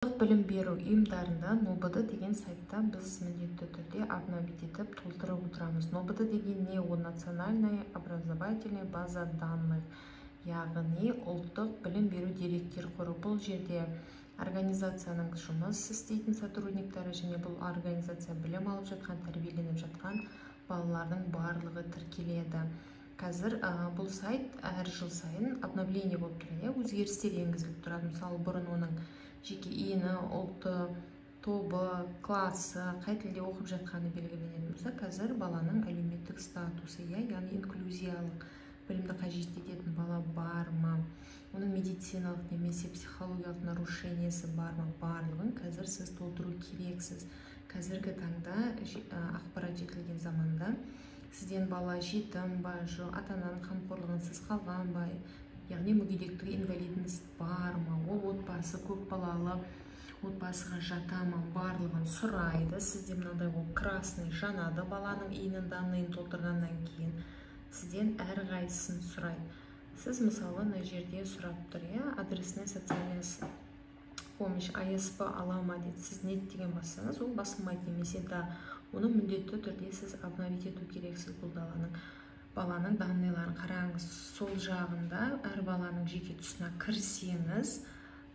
Білім беру ұйымдарында НОБД деген сайтта біз міндетті түрде обновить етіп толтырып отырамыз. НОБД деген не? Ол национальная образовательная база данных, яғни ұлттық білім беру деректер қоры. Бұл жерде организацияның жұмыс істейтін сотрудниктері және бұл организация білім алып жатқан, тәрбиеленіп жатқан балалардың барлығы тіркеледі. Қазір бұл сайт әр жыл сайын обновление болып тұрады, өзгерістер енгізіліп тұрады. Мысалы, бұрын оның жеке ені, ұлты, тобы, классы, қай тілде оқып жатқаны белгіленетін болса, қазір баланың әлеуметтік статусы, яғни инклюзиялық білімді қажет ететін бала бар ма, оның медициналық немесе психологиялық нарушениесі бар ма, барлығын қазір сіз толтыру керексіз. Қазіргі таңда ақпарат жетілген заманда сізден бала жетім ба, ата-ананың қамқорлығынсыз қалған ба, яғни мүгедектігі, инвалидность бар ма, ол отбасы көп балалы отбасыға жата ма, барлығын сұрайды. Сізде мынандай ол красный жанады баланың иінің данныйын толтырғаннан кейін сізден әрқайсысын сұрайды. Сіз мысалы мына жерде сұрап тұр, адресная социальная помощь АСП ала ма дейді. Сіз нет деген бассаңыз, ол басылмайды, немесе да оны міндетті түрде сіз обновить ету керексіз. Бұл баланың данныйларын қараңыз. Сол жағында әр баланың жеке тұсына кірсеңіз,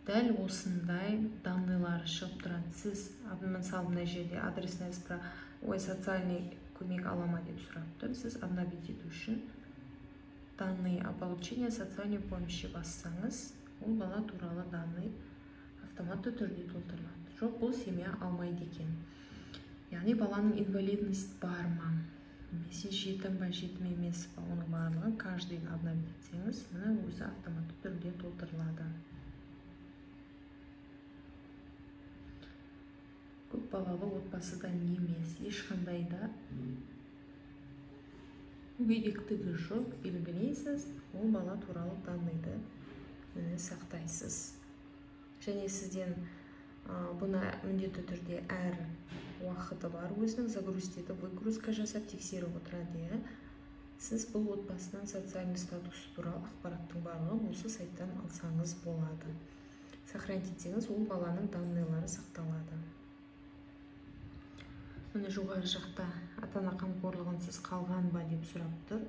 дәл осындай данныйлары шығып тұрады. Сіз мысалы мына жерде адресная социальный көмек ала ма деп сұрап тұр. Сіз обновить ету үшін данные о получении социальной помощи бассаңыз, ол бала туралы данный автоматты түрде толтырылады. Жоқ, бұл семья алмайды екен. Яғни баланың инвалидность бар ма, немесе жетім ба, жетім емес па, оның барлығын каждыйын обновить етсеңіз, мына өзі автоматты түрде толтырылады. Көп балалы отбасыдан емес, ешқандай да мүгедектігі жоқ белгілейсіз, ол бала туралы данныйды сақтайсыз. Және сізден бұны міндетті түрде әр уақыты бар, өзінің загрузтеді, выгрузка жасап тексеріп отырады. Сіз бұл отбасының социальный статусы туралы ақпараттың барлығын осы сайттан алсаңыз болады. Сохранить етсеңіз, ол баланың данныйлары сақталады. Міне жоғары жақта ата-ана қамқорлығынсыз қалған ба деп сұрап тұр.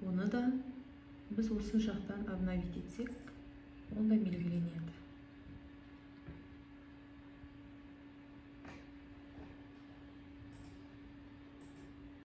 Оны да біз осы жақтан обновить етсек, ол да белгіленеді.